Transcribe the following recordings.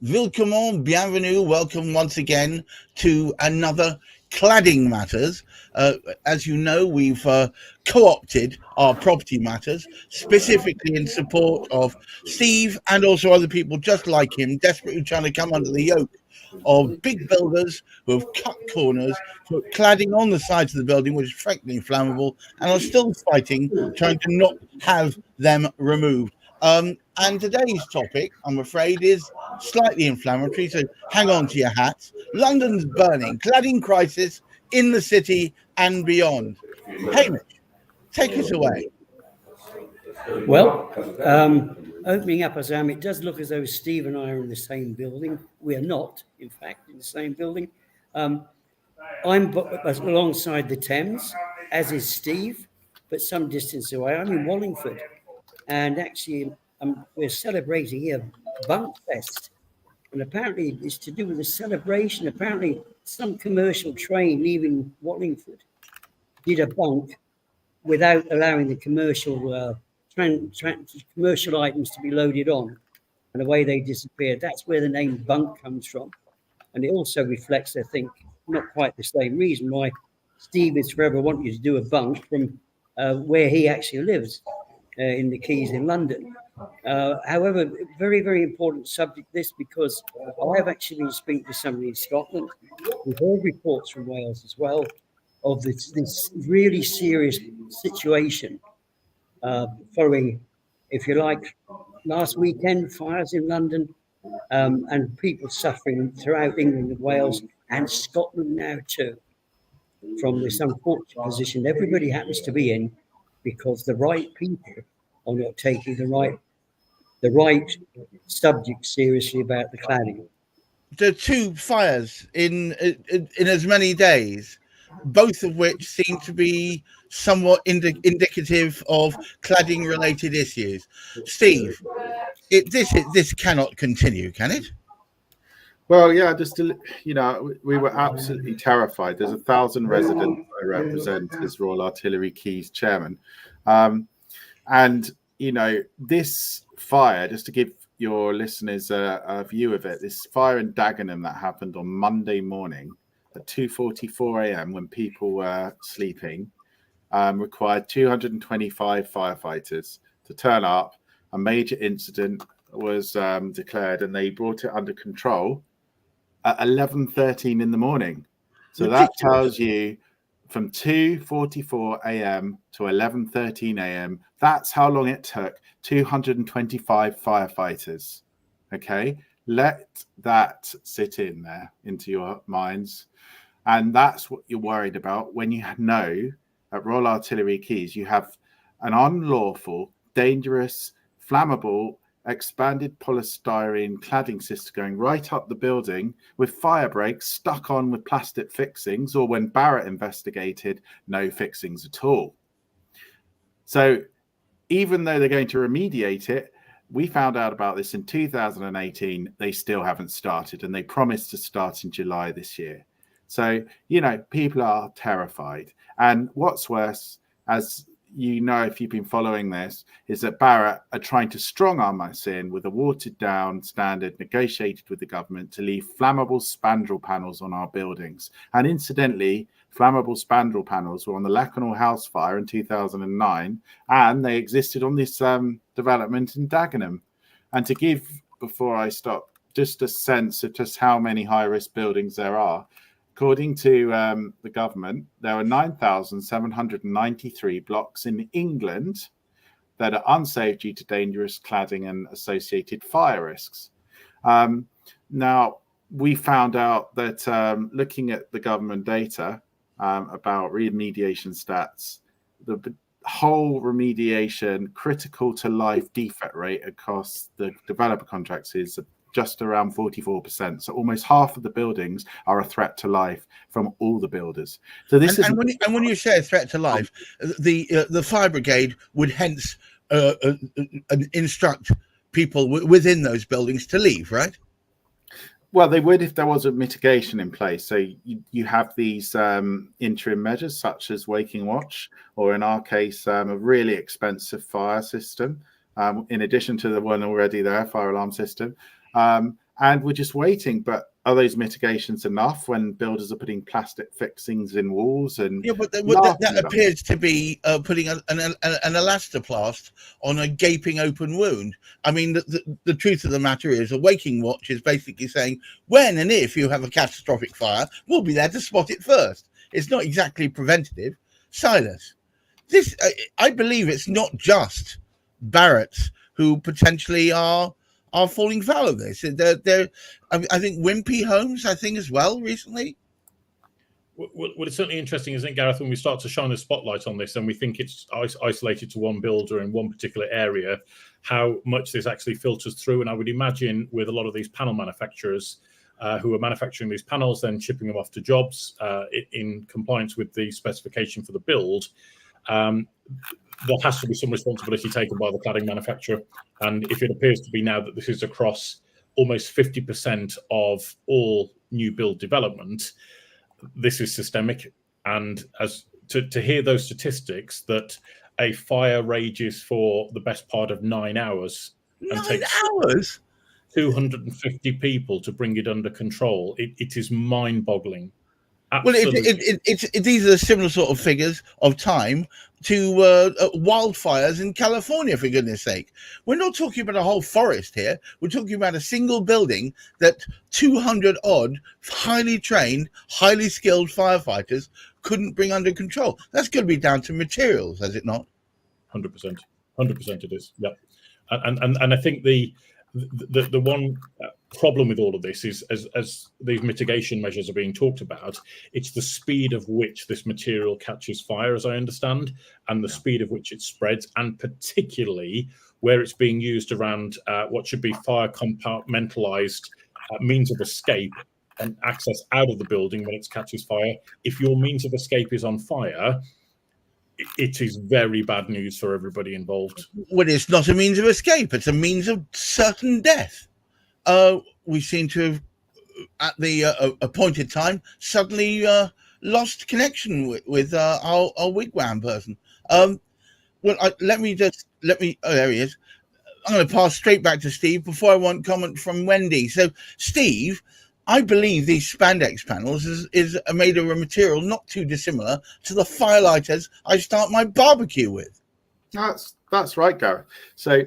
Willkommen, bienvenue, welcome once again to another Cladding Matters. As you know, we've co-opted our property matters, specifically in support of Steve and also other people just like him, desperately trying to come under the yoke of big builders who have cut corners, put cladding on the sides of the building, which is frankly flammable, and are still fighting, trying to not have them removed. And today's topic, I'm afraid, is slightly inflammatory, so hang on to your hats. London's burning, cladding crisis in the city and beyond. Hamish, take us away. Well, opening up, it does look as though Steve and I are in the same building. We are not, in fact, in the same building. I'm alongside the Thames, as is Steve, but some distance away. I'm in Wallingford, and actually we're celebrating here Bunk Fest. And apparently it's to do with a celebration. Apparently some commercial train leaving Wallingford did a bunk without allowing the commercial commercial items to be loaded on, and away they disappeared. That's where the name bunk comes from. And it also reflects, I think, not quite the same reason why Steve is forever wanting to do a bunk from where he actually lives in the Quays in London. However, very, very important subject this, because I have actually been speaking to somebody in Scotland. We've heard reports from Wales as well of this really serious situation following, if you like, last weekend fires in London, and people suffering throughout England and Wales and Scotland now too, from this unfortunate position everybody happens to be in, because the right people are not taking the right subject seriously about the cladding. There are two fires in as many days, both of which seem to be somewhat indicative of cladding related issues. Steve, this cannot continue, can it? Well, yeah, we were absolutely terrified. There's 1,000 residents I represent as Royal Artillery Quays chairman. And, this fire, just to give your listeners a view of it, this fire in Dagenham that happened on Monday morning at 2:44 a.m. when people were sleeping, required 225 firefighters to turn up. A major incident was declared, and they brought it under control at 11:13 in the morning. So that tells you from 2:44 a.m. to 11:13 a.m. That's how long it took 225 firefighters. Okay, let that sit in there into your minds. And that's what you're worried about when you know at Royal Artillery Quays you have an unlawful, dangerous, flammable, expanded polystyrene cladding system going right up the building with fire breaks stuck on with plastic fixings, or when Barrett investigated, no fixings at all. So even though they're going to remediate it, we found out about this in 2018, they still haven't started, and they promised to start in July this year. So, people are terrified. And what's worse, as you know, if you've been following this, is that Barrett are trying to strong arm us in with a watered down standard negotiated with the government to leave flammable spandrel panels on our buildings. And incidentally, flammable spandrel panels were on the Lacanau house fire in 2009, and they existed on this development in Dagenham. And to give, before I stop, just a sense of just how many high-risk buildings there are, according to the government, there are 9,793 blocks in England that are unsafe due to dangerous cladding and associated fire risks. Now, we found out that looking at the government data about remediation stats, the whole remediation critical to life defect rate across the developer contracts is just around 44%. So almost half of the buildings are a threat to life from all the builders. So this is when you say a threat to life, the fire brigade would hence instruct people within those buildings to leave, right? Well, they would if there was a mitigation in place. So you have these interim measures such as Waking Watch, or in our case, a really expensive fire system, in addition to the one already there, fire alarm system. and we're just waiting. But are those mitigations enough when builders are putting plastic fixings in walls and but laughing that at us? appears to be putting an elastoplast on a gaping open wound. I mean, the truth of the matter is, a waking watch is basically saying, when and if you have a catastrophic fire, we'll be there to spot it first. It's not exactly preventative. Silas, this I believe it's not just Barretts who potentially are falling foul of this. I think Wimpy Homes, I think, as well recently. Well, it's certainly interesting, isn't it, Gareth, when we start to shine a spotlight on this and we think it's isolated to one builder in one particular area, how much this actually filters through. And I would imagine with a lot of these panel manufacturers who are manufacturing these panels, then shipping them off to jobs in compliance with the specification for the build, there has to be some responsibility taken by the cladding manufacturer. And if it appears to be now that this is across almost 50% of all new build development, this is systemic. And as to hear those statistics, that a fire rages for the best part of 9 hours and takes 250 people to bring it under control, it is mind-boggling. Absolutely. Well, these are similar sort of figures of time to wildfires in California, for goodness sake. We're not talking about a whole forest here. We're talking about a single building that 200 odd highly trained, highly skilled firefighters couldn't bring under control. That's going to be down to materials, has it not? 100%. 100% it is. Yeah. And I think the one problem with all of this is, as these mitigation measures are being talked about, it's the speed of which this material catches fire, as I understand, and the speed of which it spreads, and particularly where it's being used around what should be fire compartmentalized means of escape and access out of the building when it catches fire. If your means of escape is on fire, it is very bad news for everybody involved. Well, it's not a means of escape. It's a means of certain death. We seem to have, at the appointed time, suddenly lost connection with our wigwam person. Oh, there he is. I'm going to pass straight back to Steve before I want comment from Wendy. So, Steve, I believe these spandex panels is made of a material not too dissimilar to the firelighters I start my barbecue with. That's right, Gareth. So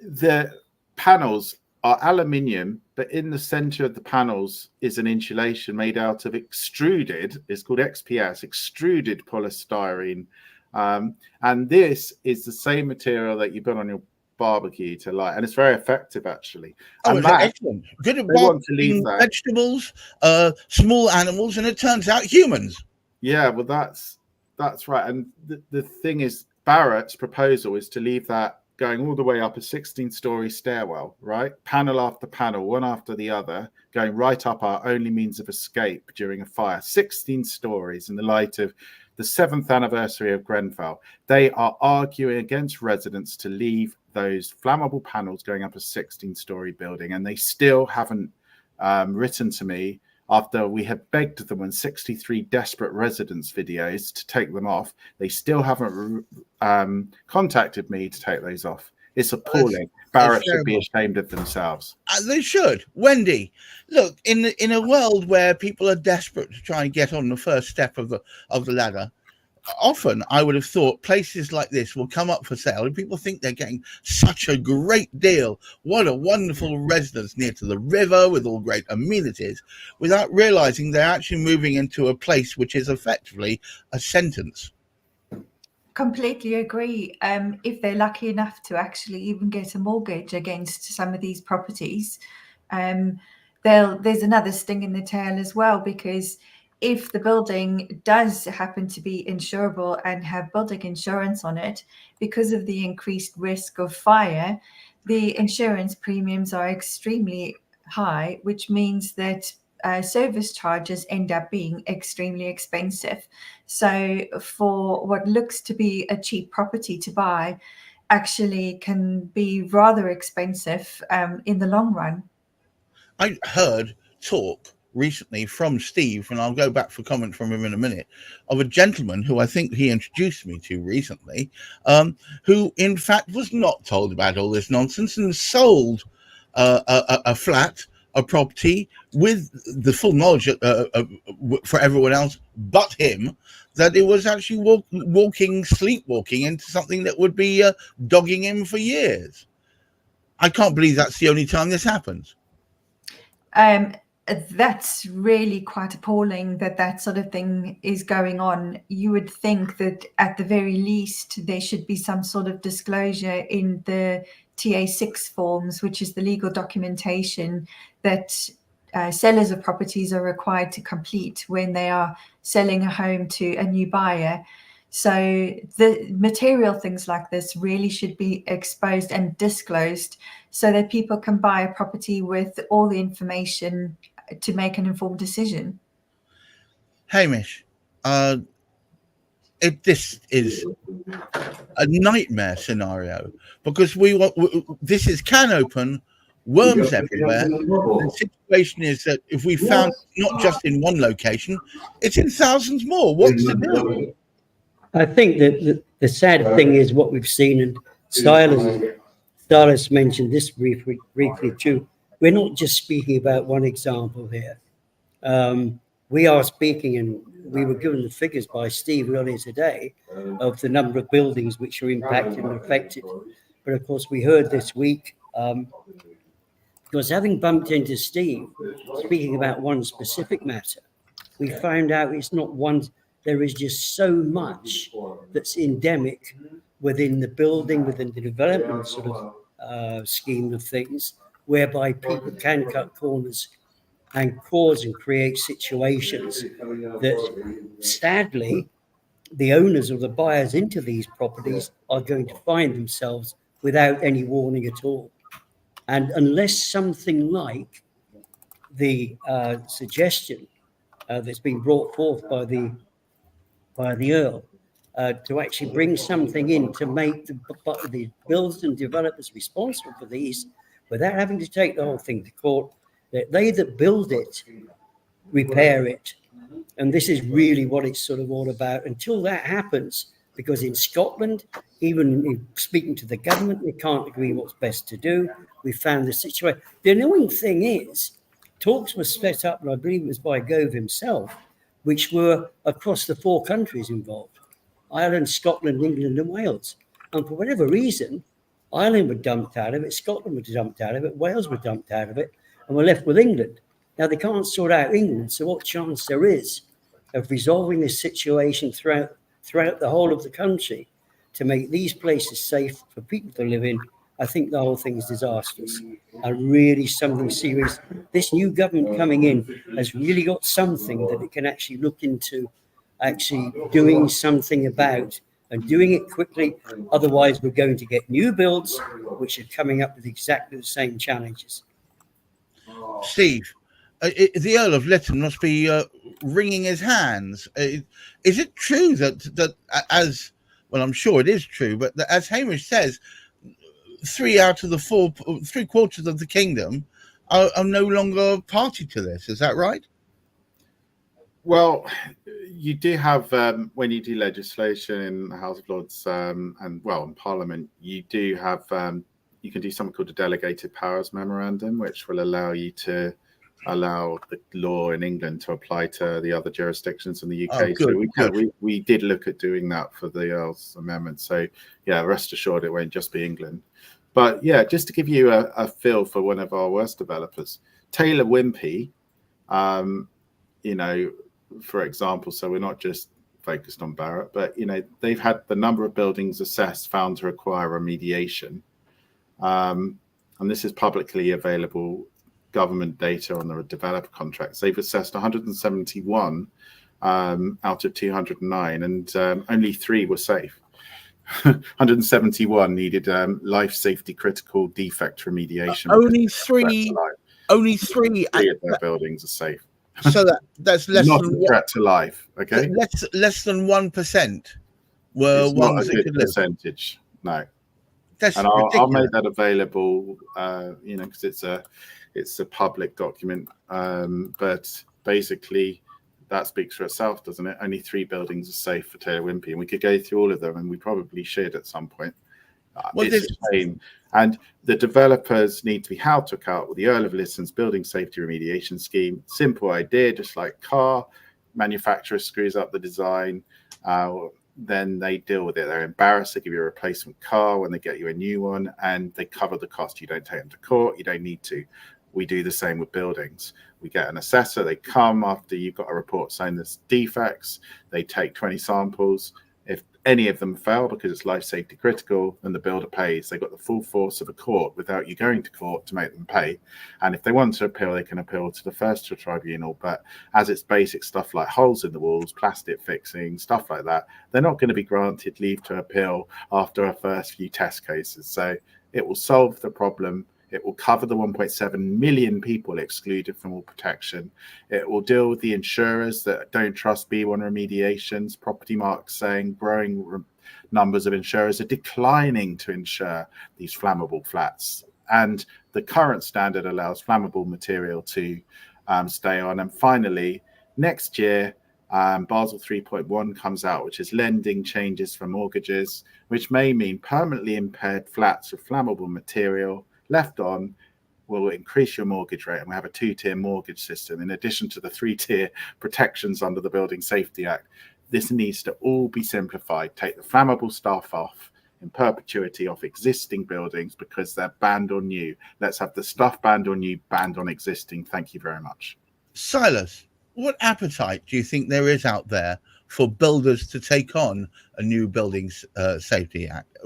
the panels are aluminium, but in the center of the panels is an insulation made out of extruded, it's called XPS, extruded polystyrene. And this is the same material that you put on your barbecue to light, and it's very effective, actually. Oh, and excellent. Good at barbecuing vegetables, small animals, and it turns out humans. Yeah, well, that's right. And the thing is, Barrett's proposal is to leave that going all the way up a 16-story stairwell, right? Panel after panel, one after the other, going right up our only means of escape during a fire. 16 stories in the light of the 7th anniversary of Grenfell. They are arguing against residents to leave those flammable panels going up a 16-story building, and they still haven't written to me after we have begged them on 63 desperate residents videos to take them off. They still haven't contacted me to take those off. It's appalling. Barrett should be ashamed of themselves. They should. Wendy, look, in a world where people are desperate to try and get on the first step of the ladder, often I would have thought places like this will come up for sale and people think they're getting such a great deal. What a wonderful residence near to the river with all great amenities, without realizing they're actually moving into a place which is effectively a sentence. Completely agree. If they're lucky enough to actually even get a mortgage against some of these properties, there's another sting in the tail as well, because if the building does happen to be insurable and have building insurance on it, because of the increased risk of fire, the insurance premiums are extremely high, which means that service charges end up being extremely expensive. So for what looks to be a cheap property to buy, actually can be rather expensive in the long run. I heard talk recently from Steve, and I'll go back for comment from him in a minute, of a gentleman who I think he introduced me to recently, who in fact was not told about all this nonsense and sold a flat a property with the full knowledge for everyone else but him that it was actually sleepwalking into something that would be dogging him for years. I can't believe that's the only time this happens. That's really quite appalling that sort of thing is going on. You would think that at the very least there should be some sort of disclosure in the TA6 forms, which is the legal documentation that sellers of properties are required to complete when they are selling a home to a new buyer. So the material things like this really should be exposed and disclosed so that people can buy a property with all the information to make an informed decision. Hamish, this is a nightmare scenario because this is can open, worms everywhere. The situation is that if we found not just in one location, it's in thousands more. What's to do? I think that the sad thing is what we've seen, and Silas mentioned this briefly too. We're not just speaking about one example here. We are speaking, and we were given the figures by Steve earlier today of the number of buildings which are impacted and affected. But of course, we heard this week, because having bumped into Steve, speaking about one specific matter, we found out it's not one. There is just so much that's endemic within the building, within the development sort of scheme of things, whereby people can cut corners and cause and create situations that, sadly, the owners or the buyers into these properties are going to find themselves without any warning at all. And unless something like the suggestion that's been brought forth by the Earl to actually bring something in to make the builders and developers responsible for these without having to take the whole thing to court, that they that build it repair it. And this is really what it's sort of all about. Until that happens, because in Scotland, even in speaking to the government, they can't agree what's best to do. We found the situation. The annoying thing is, talks were set up, and I believe it was by Gove himself, which were across the 4 countries involved: Ireland, Scotland, England, and Wales. And for whatever reason, Ireland were dumped out of it, Scotland were dumped out of it, Wales were dumped out of it, and we're left with England. Now, they can't sort out England, so what chance there is of resolving this situation throughout the whole of the country to make these places safe for people to live in? I think the whole thing is disastrous and really something serious. This new government coming in has really got something that it can actually look into actually doing something about, and doing it quickly. Otherwise, we're going to get new builds which are coming up with exactly the same challenges. Steve, the Earl of Lytton must be wringing his hands. Is it true that as well, I'm sure it is true, but that, as Hamish says, 3 out of the 4, 3/4 of the kingdom are no longer party to this? Is that right? Well, you do have, when you do legislation in the House of Lords and, well, in Parliament, you do have, you can do something called a delegated powers memorandum, which will allow you to allow the law in England to apply to the other jurisdictions in the UK. Oh, good, so we did look at doing that for the Earl's Amendment. So, yeah, rest assured it won't just be England. But, yeah, just to give you a feel for one of our worst developers, Taylor Wimpey, you know, for example, so we're not just focused on Barratt, but, you know, they've had the number of buildings assessed found to require remediation. And this is publicly available government data on the developer contracts. They've assessed 171 out of 209, and only 3 were safe. 171 needed life safety critical defect remediation. Only 3. Only 3 of their buildings are safe. So that's less not than a threat to life. Okay, less than 1% were it's ones not a that good could live. percentage. No, That's and ridiculous. I'll make that available. You know, because it's a public document. But basically, that speaks for itself, doesn't it? Only 3 buildings are safe for Taylor Wimpey, and we could go through all of them, and we probably should at some point. Well, It's a shame. And the developers need to be held to account with the Earl of Liston's building safety remediation scheme. Simple idea, just like car. Manufacturer screws up the design, then they deal with it. They're embarrassed. They give you a replacement car when they get you a new one, and they cover the cost. You don't take them to court. You don't need to. We do the same with buildings. We get an assessor. They come after you've got a report saying there's defects. They take 20 samples. If any of them fail because it's life safety critical, then the builder pays. They've got the full force of a court without you going to court to make them pay. And if they want to appeal, they can appeal to the first tribunal. But as it's basic stuff like holes in the walls, plastic fixing, stuff like that, they're not going to be granted leave to appeal after our first few test cases. So it will solve the problem. It will cover the 1.7 million people excluded from all protection. It will deal with the insurers that don't trust B1 remediations. Property Mark's saying growing numbers of insurers are declining to insure these flammable flats. And the current standard allows flammable material to stay on. And finally, next year, Basel 3.1 comes out, which is lending changes for mortgages, which may mean permanently impaired flats with flammable material left on will increase your mortgage rate, and we have a 2-tier mortgage system in addition to the 3-tier protections under the Building Safety Act. This needs to all be simplified. Take the flammable stuff off in perpetuity off existing buildings because they're banned on new. Let's have the stuff banned on new, banned on existing. Thank you very much. Silas, what appetite do you think there is out there for builders to take on a new Building Safety Act?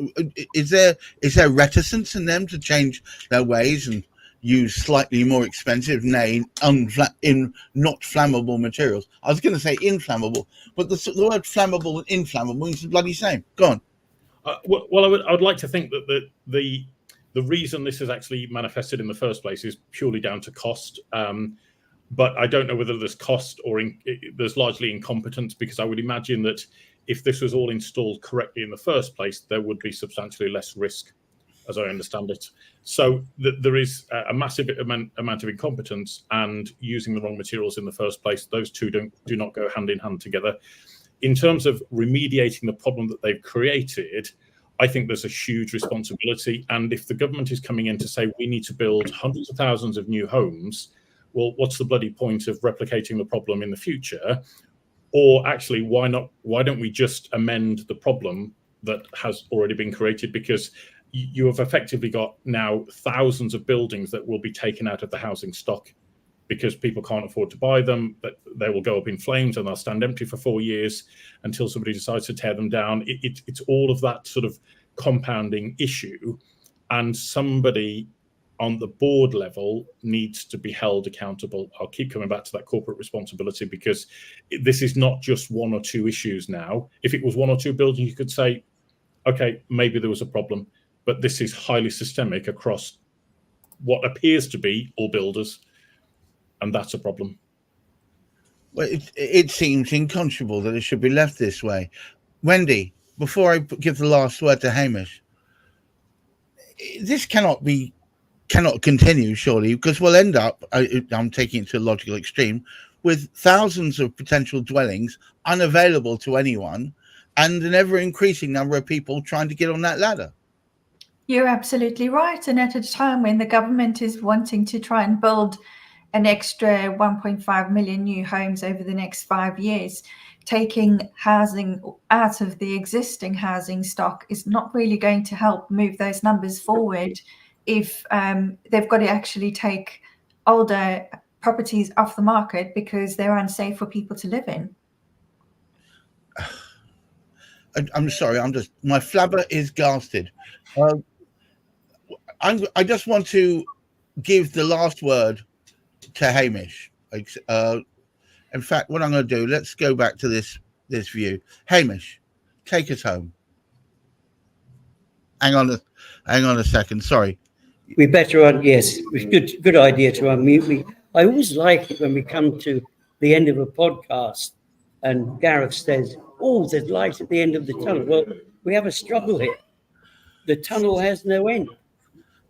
Is there reticence in them to change their ways and use slightly more expensive, nay, not flammable materials? I was going to say inflammable, but the word flammable and inflammable means the bloody same. Go on. Well, I would like to think that the reason this is actually manifested in the first place is purely down to cost. But I don't know whether there's cost or there's largely incompetence, because I would imagine that if this was all installed correctly in the first place, there would be substantially less risk, as I understand it. So there is a massive amount of incompetence and using the wrong materials in the first place. Those two do not go hand in hand together. In terms of remediating the problem that they've created, I think there's a huge responsibility. And if the government is coming in to say we need to build hundreds of thousands of new homes, well, what's the bloody point of replicating the problem in the future? Or actually, why don't we just amend the problem that has already been created? Because you have effectively got now thousands of buildings that will be taken out of the housing stock because people can't afford to buy them, but they will go up in flames and they'll stand empty for 4 years until somebody decides to tear them down. It's all of that sort of compounding issue, and somebody on the board level needs to be held accountable. I'll keep coming back to that corporate responsibility, because this is not just one or two issues now. If it was one or two buildings, you could say, okay, maybe there was a problem, but this is highly systemic across what appears to be all builders, and that's a problem. Well, it seems unconscionable that it should be left this way. Wendy, before I give the last word to Hamish, this cannot continue, surely, because we'll end up, I'm taking it to a logical extreme, with thousands of potential dwellings unavailable to anyone and an ever-increasing number of people trying to get on that ladder. You're absolutely right. And at a time when the government is wanting to try and build an extra 1.5 million new homes over the next 5 years, taking housing out of the existing housing stock is not really going to help move those numbers forward if they've got to actually take older properties off the market because they're unsafe for people to live in. I'm sorry, my flabber is gasped. I just want to give the last word to Hamish. In fact, what I'm going to do, let's go back to this view. Hamish, take us home. Hang on a second. Sorry. We better on. Yes, good idea to unmute me. I always like it when we come to the end of a podcast and Gareth says, "Oh, there's light at the end of the tunnel." Well, we have a struggle here. The tunnel has no end.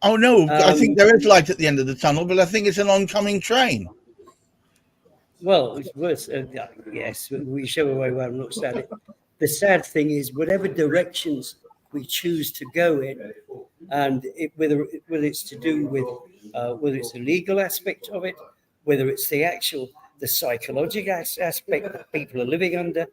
Oh no, I think there is light at the end of the tunnel, but I think it's an oncoming train. Well, it's worse. Yes, whichever way one looks at it. The sad thing is, whatever directions we choose to go in, and whether it's to do with whether it's the legal aspect of it, whether it's the psychological aspect that people are living under,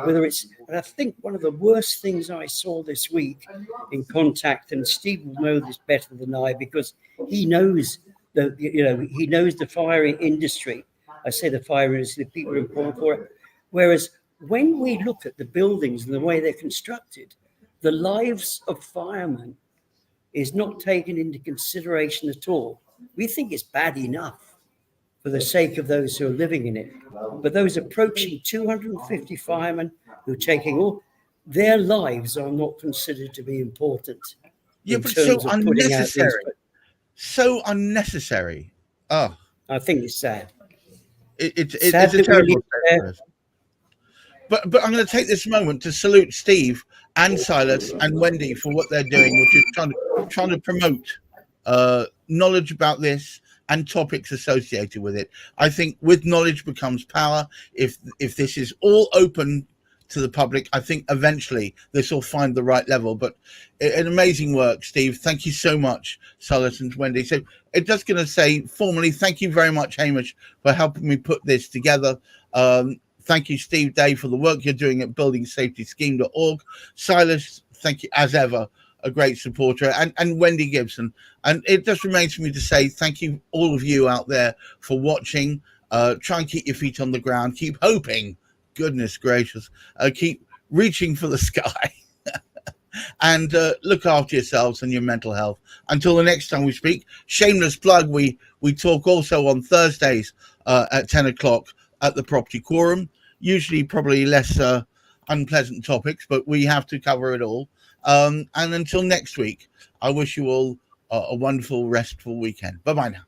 whether it's, and I think one of the worst things I saw this week in contact, and Steve will know this better than I because he knows he knows the fire industry. I say the fire industry, the people employed for it. Whereas when we look at the buildings and the way they're constructed, the lives of firemen is not taken into consideration at all. We think it's bad enough for the sake of those who are living in it. But those approaching 250 firemen who are taking all, their lives are not considered to be important. Yeah, but so unnecessary. So unnecessary. Oh, I think it's sad. It's a terrible thing. But I'm going to take this moment to salute Steve and Silas and Wendy for what they're doing, which is trying to promote knowledge about this and topics associated with it. I think with knowledge becomes power. If this is all open to the public, I think eventually this will find the right level. But an amazing work, Steve. Thank you so much, Silas and Wendy. So I'm just going to say formally, thank you very much, Hamish, for helping me put this together. Thank you, Steve Day, for the work you're doing at buildingsafetyscheme.org. Silas, thank you as ever, a great supporter, and Wendy Gibson. And it just remains for me to say thank you, all of you out there, for watching. Try and keep your feet on the ground. Keep hoping. Goodness gracious. Keep reaching for the sky. And look after yourselves and your mental health. Until the next time we speak, shameless plug, we talk also on Thursdays at 10 o'clock at the Property Quorum. Usually probably less unpleasant topics, but we have to cover it all. And until next week, I wish you all a wonderful, restful weekend. Bye-bye now.